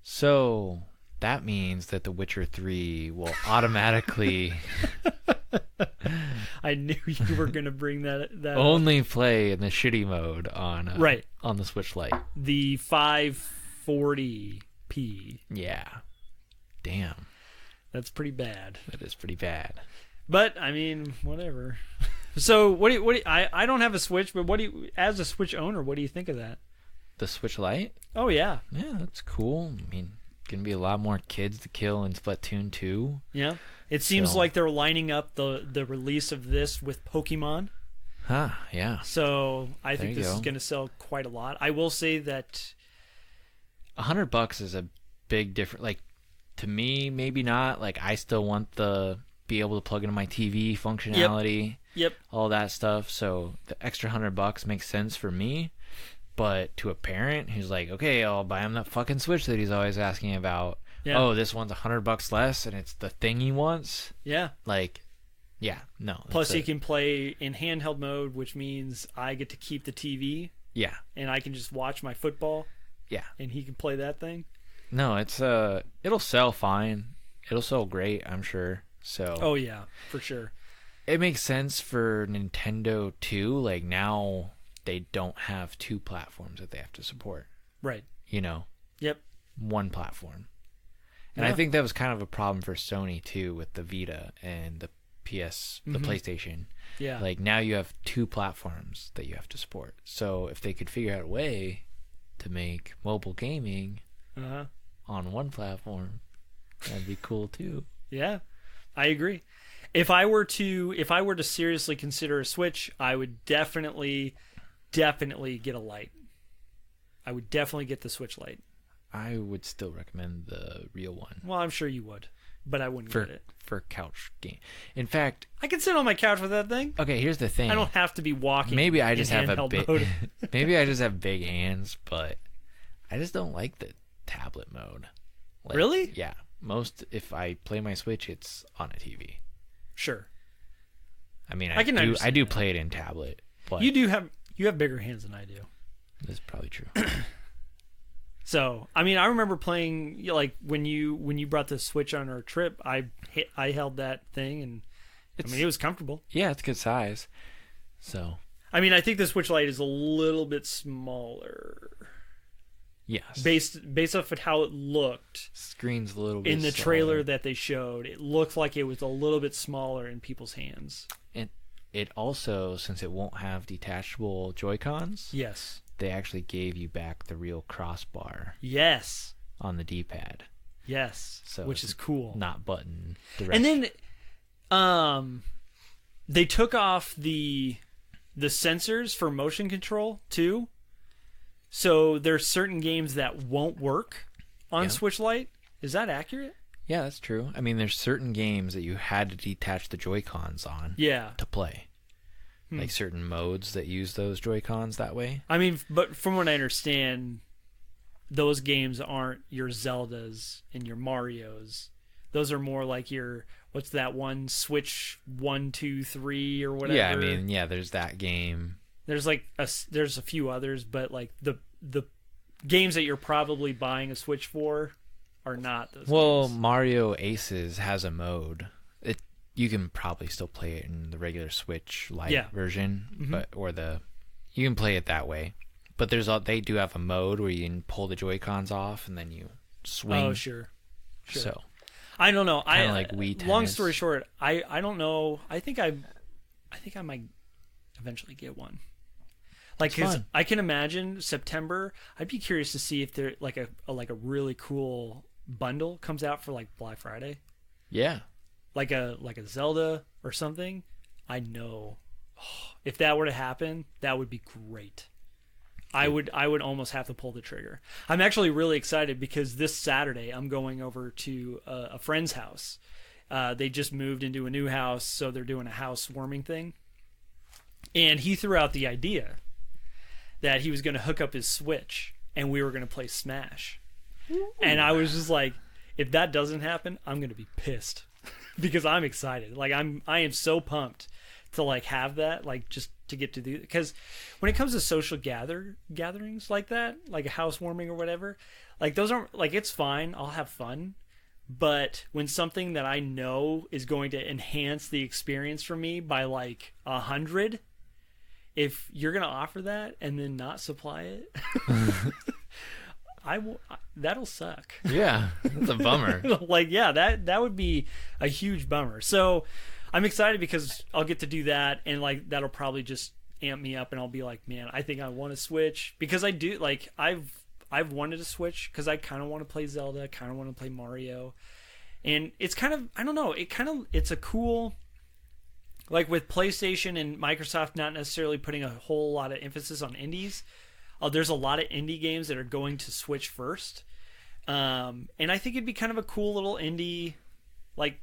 So that means that The Witcher 3 will automatically... I knew you were going to bring that only play in the shitty mode on the Switch Lite. The 540p. Yeah. Damn. That's pretty bad. That is pretty bad. But I mean, whatever. So, what do you, I don't have a Switch, but as a Switch owner, what do you think of that? The Switch Lite? Oh yeah. Yeah, that's cool. I mean, gonna be a lot more kids to kill in Splatoon 2. Yeah. It seems like they're lining up the release of this with Pokemon. Huh, yeah. So I think this is going to sell quite a lot. I will say that $100 is a big difference. Like, to me, maybe not. Like, I still want be able to plug into my TV functionality. Yep. All that stuff. So the extra $100 makes sense for me. But to a parent who's like, okay, I'll buy him that fucking Switch that he's always asking about. Yeah. Oh, this one's $100 less, and it's the thing he wants. Yeah. Like, Yeah, no. Plus, you can play in handheld mode, which means I get to keep the TV. Yeah. And I can just watch my football. Yeah. And he can play that thing. No, it's it'll sell fine. It'll sell great, I'm sure. So. Oh yeah, for sure. It makes sense for Nintendo too. Like now, they don't have 2 platforms that they have to support. Right. You know. Yep. One platform. And I think that was kind of a problem for Sony too with the Vita and the the PlayStation. Yeah. Like now you have 2 platforms that you have to support. So if they could figure out a way to make mobile gaming on one platform, that'd be cool too. Yeah. I agree. If I were to seriously consider a Switch, I would definitely get a Lite. I would definitely get the Switch Lite. I would still recommend the real one. Well, I'm sure you would, but I wouldn't get it. For couch game. In fact, I can sit on my couch with that thing. Okay, here's the thing. I don't have to be walking. Maybe I just have mode. Maybe I just have big hands, but I just don't like the tablet mode. Like, really? Yeah. If I play my Switch, it's on a TV. Sure. I mean, I do play it in tablet, but you have bigger hands than I do. That's probably true. So, I mean, I remember playing like when you brought the Switch on our trip. I held that thing, and it was comfortable. Yeah, it's good size. So, I mean, I think the Switch Lite is a little bit smaller. Yes. Based off of how it looked. Screen's a little bit in the trailer that they showed. It looked like it was a little bit smaller in people's hands. And it also, since it won't have detachable Joy-Cons. Yes. They actually gave you back the real crossbar. Yes. On the D-pad. Yes. So which is cool. Not button direct. And then they took off the sensors for motion control too. So there's certain games that won't work on Switch Lite. Is that accurate? Yeah, that's true. I mean, there's certain games that you had to detach the Joy-Cons on to play. Like certain modes that use those Joy-Cons that way. I mean, but from what I understand, those games aren't your Zeldas and your Marios. Those are more like your, what's that one, Switch 1, 2, 3 or whatever. Yeah, I mean, there's that game. There's like there's a few others, but like the games that you're probably buying a Switch for are not those games. Mario Aces has a mode. You can probably still play it in the regular Switch Lite version, but you can play it that way. But they do have a mode where you can pull the Joy-Cons off and then you swing. Oh, sure. So I don't know. Kind of like Wii Tennis. Long story short, I don't know. I think I might eventually get one. Like, cause I can imagine September. I'd be curious to see if there like a really cool bundle comes out for like Black Friday. Yeah. Like a Zelda or something. I know if that were to happen, that would be great. I would almost have to pull the trigger. I'm actually really excited because this Saturday I'm going over to a friend's house. They just moved into a new house, so they're doing a housewarming thing. And he threw out the idea that he was going to hook up his Switch and we were going to play Smash. Ooh. And I was just like, if that doesn't happen, I'm going to be pissed. Because I'm excited. Like I am so pumped to like have that, like just to get to do, because when it comes to social gatherings like that, like a housewarming or whatever, like those aren't like, it's fine, I'll have fun, but when something that I know is going to enhance the experience for me by like 100, if you're gonna offer that and then not supply it, that'll suck. Yeah, that's a bummer. Like, yeah, that would be a huge bummer. So I'm excited because I'll get to do that, and like that'll probably just amp me up, and I'll be like, man, I think I want to Switch, because I do, like, I've wanted to Switch because I kind of want to play Zelda, kind of want to play Mario, and it's kind of, I don't know, it's a cool, like with PlayStation and Microsoft not necessarily putting a whole lot of emphasis on indies. There's a lot of indie games that are going to Switch first. And I think it'd be kind of a cool little indie, like,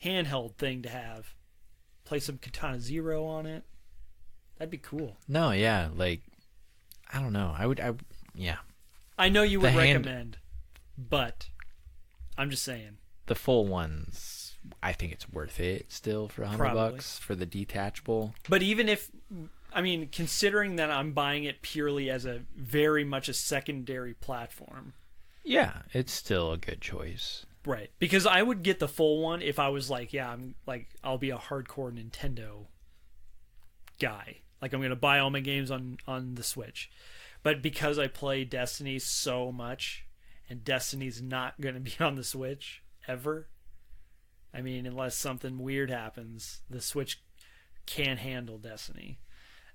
handheld thing to have. Play some Katana Zero on it. That'd be cool. No, yeah, like, I don't know. Yeah. I know you would recommend, but I'm just saying. The full ones I think it's worth it still for $100 Probably. for the detachable. But even if, I mean, considering that I'm buying it purely as a very much a secondary platform. Yeah, it's still a good choice. Right. Because I would get the full one if I was like, yeah, I'll be a hardcore Nintendo guy. Like, I'm going to buy all my games on the Switch. But because I play Destiny so much, and Destiny's not going to be on the Switch ever, I mean, unless something weird happens, the Switch can't handle Destiny.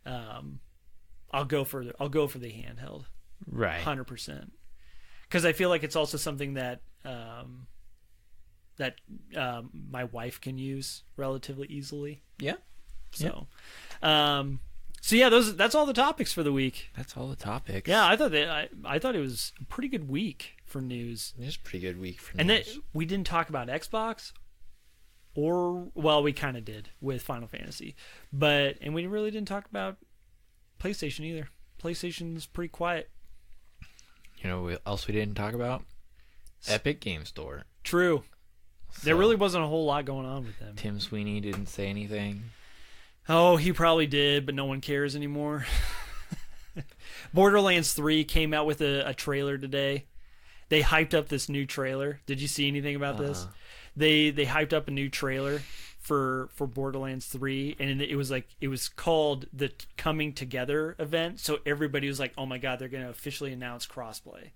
I'll go for the handheld, Right. 100%. Because I feel like it's also something that my wife can use relatively easily. Yeah. So, so yeah, that's all the topics for the week. That's all the topics. Yeah, I thought it was a pretty good week for news. It was a pretty good week for And then news. we didn't talk about Xbox, well, we kind of did with Final Fantasy, and we really didn't talk about PlayStation either. PlayStation's pretty quiet. You know what else we didn't talk about? Epic Game Store. True. There So, really wasn't a whole lot going on with them. Tim Sweeney didn't say anything. Oh, he probably did, but no one cares anymore. Borderlands 3 came out with a trailer today. They hyped up this new trailer. Did you see anything about this? They hyped up a new trailer for Borderlands 3, and it was called the Coming Together event. So everybody was like, "Oh my god, they're going to officially announce crossplay."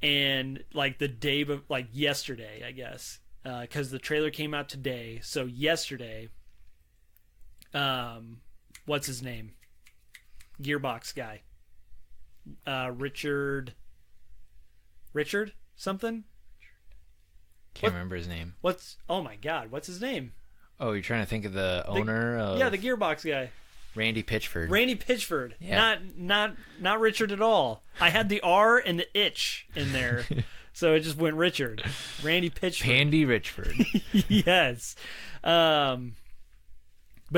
And like the day like yesterday, I guess, cuz the trailer came out today. So yesterday, what's his name? Gearbox guy. Richard something? Can't remember his name. Oh my god, what's his name? Oh, you're trying to think of the owner of Yeah, the Gearbox guy. Randy Pitchford. Randy Pitchford. Yeah. Not Richard at all. I had the R and the itch in there. So it just went Richard. Randy Pitchford. Pandy Richford. Yes. But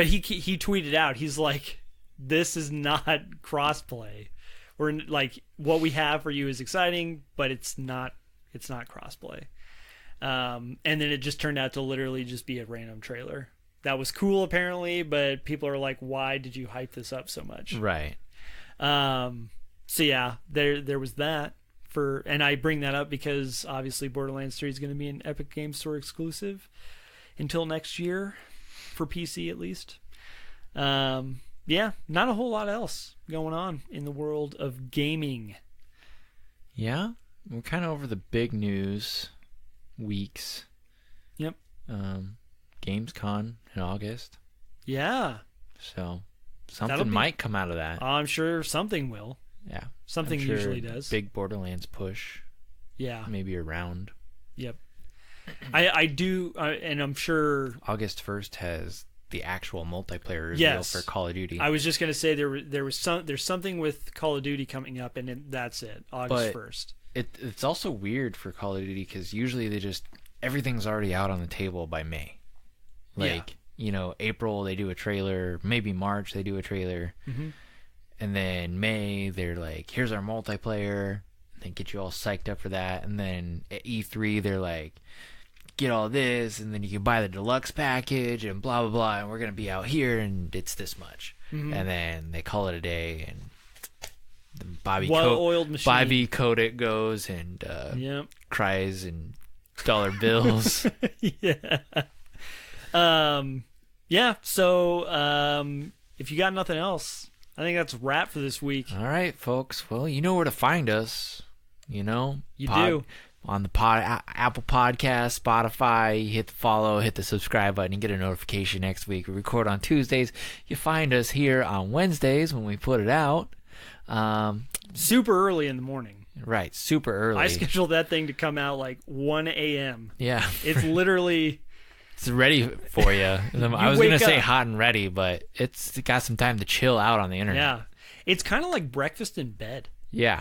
he tweeted out, he's like, "This is not crossplay. We're like, what we have for you is exciting, but it's not crossplay." And then it just turned out to literally just be a random trailer. That was cool apparently, but people are like, "Why did you hype this up so much?" Right. So yeah, there was that and I bring that up because obviously Borderlands 3 is going to be an Epic Game Store exclusive until next year, for PC at least. Yeah, not a whole lot else going on in the world of gaming. Yeah, we're kind of over the big news weeks. Yep. Gamescom in August. Yeah. So something might come out of that. I'm sure something will. Yeah. Something I'm sure usually does. Big Borderlands push. Yeah. Maybe around. Yep. I do, and I'm sure August 1st has the actual multiplayer reveal Yes. for Call of Duty. I was just gonna say there's something with Call of Duty coming up, and that's it. August 1st. It's also weird for Call of Duty because usually everything's already out on the table by May. Like, April they do a trailer, maybe March they do a trailer, and then May they're like, "Here's our multiplayer," and then get you all psyched up for that, and then at E3 they're like, "Get all this, and then you can buy the deluxe package and blah blah blah, and we're gonna be out here and it's this much," and then they call it a day, and the Well-oiled machine. Bobby Kotick goes and Yep. cries in dollar bills. Yeah. Yeah. So, if you got nothing else, I think that's a wrap for this week. All right, folks. Well, you know where to find us. You do. On the Apple Podcast, Spotify. You hit the follow, hit the subscribe button, and get a notification next week. We record on Tuesdays. You find us here on Wednesdays when we put it out. Super early in the morning. Right, super early. I scheduled that thing to come out like 1 a.m. Yeah. It's literally... It's ready for you. I was going to wake say up. hot and ready, but it's got some time to chill out on the internet. Yeah. It's kind of like breakfast in bed. Yeah.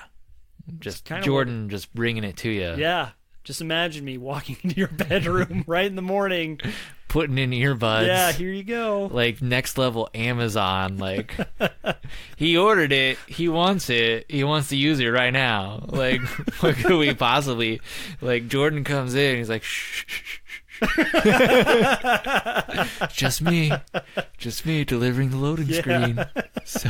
Just kinda Jordan just bringing it to you. Yeah. Just imagine me walking into your bedroom right in the morning. Putting in earbuds. Yeah, here you go. Like next level Amazon. Like he ordered it. He wants it. He wants to use it right now. Like what could we possibly? Like Jordan comes in. He's like, shh, shh, shh, shh. Just me delivering the loading screen. So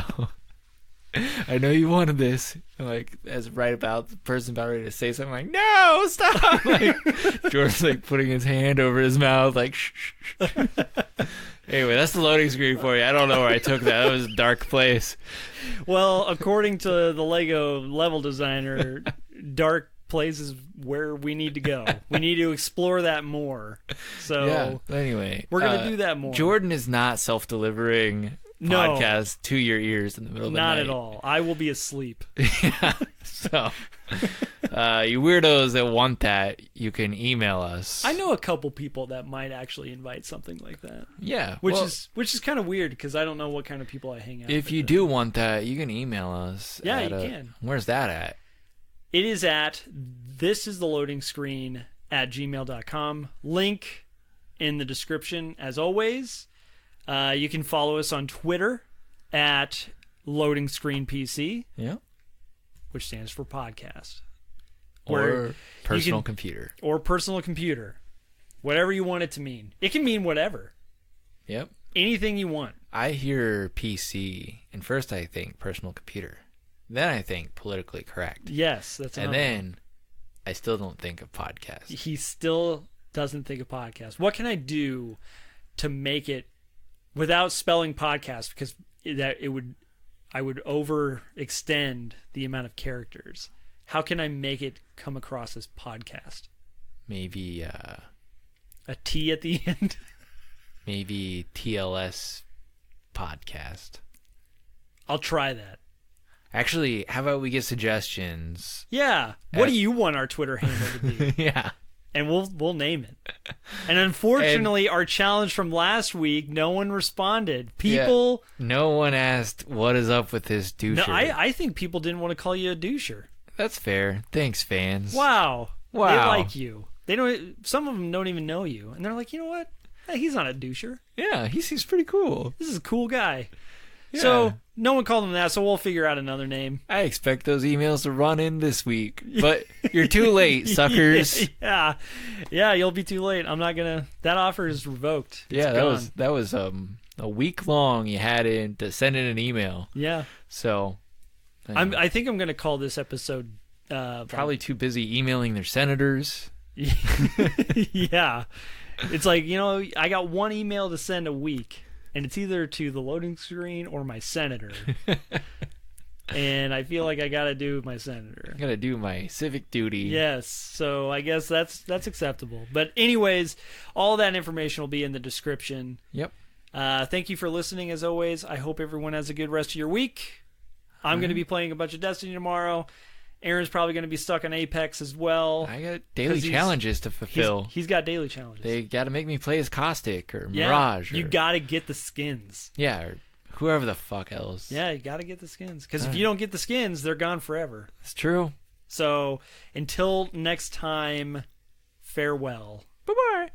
I know you wanted this. Like, as right about the person about ready to say something, like, no, stop. Like, Jordan's like putting his hand over his mouth, like, shh, shh, shh. Anyway, that's the loading screen for you. I don't know where I took that. That was a dark place. Well, according to the Lego level designer, dark place is where we need to go. We need to explore that more. So yeah. Anyway, we're gonna do that more. Jordan is not self-delivering podcast to your ears in the middle of the night. Not at all. I will be asleep. Yeah. So, you weirdos that want that, you can email us. I know a couple people that might actually invite something like that. Yeah, which is kind of weird because I don't know what kind of people I hang out with. If you do want that, you can email us. Yeah, you can. Where's that at? It is at thisistheloadingscreen@gmail.com. Link in the description as always. You can follow us on Twitter at LoadingScreenPC. Yeah. Which stands for podcast. Or personal computer. Or personal computer. Whatever you want it to mean. It can mean whatever. Yep. Anything you want. I hear PC, and first I think personal computer. Then I think politically correct. Yes, that's another And then I still don't think of podcast. He still doesn't think of podcast. What can I do to make it without spelling podcast? Because I would overextend the amount of characters. How can I make it come across as podcast? Maybe a T at the end. Maybe TLS podcast. I'll try that. Actually, how about we get suggestions? Yeah. What do you want our Twitter handle to be? Yeah. And we'll name it. And unfortunately, our challenge from last week, no one responded. People... Yeah, no one asked, what is up with this doucher? No, I think people didn't want to call you a doucher. That's fair. Thanks, fans. Wow. They like you. They don't. Some of them don't even know you. And they're like, you know what? Hey, he's not a doucher. Yeah, he seems pretty cool. This is a cool guy. Yeah. So no one called him that, so we'll figure out another name. I expect those emails to run in this week, but you're too late, suckers. Yeah, you'll be too late. I'm not gonna. That offer is revoked. That was a week long. You had to send in an email. Yeah. So, I think I'm gonna call this episode. Probably too busy emailing their senators. Yeah, it's like, I got one email to send a week. And it's either to the loading screen or my senator. And I feel like I got to do my senator. I got to do my civic duty. Yes. So I guess that's acceptable. But anyways, all that information will be in the description. Yep. Thank you for listening as always. I hope everyone has a good rest of your week. I'm going to be playing a bunch of Destiny tomorrow. Aaron's probably going to be stuck on Apex as well. I got daily challenges to fulfill. He's got daily challenges. They got to make me play as Caustic or Mirage. You got to get the skins. Yeah, or whoever the fuck else. Yeah, you got to get the skins. Because if you don't get the skins, they're gone forever. It's true. So until next time, farewell. Bye-bye.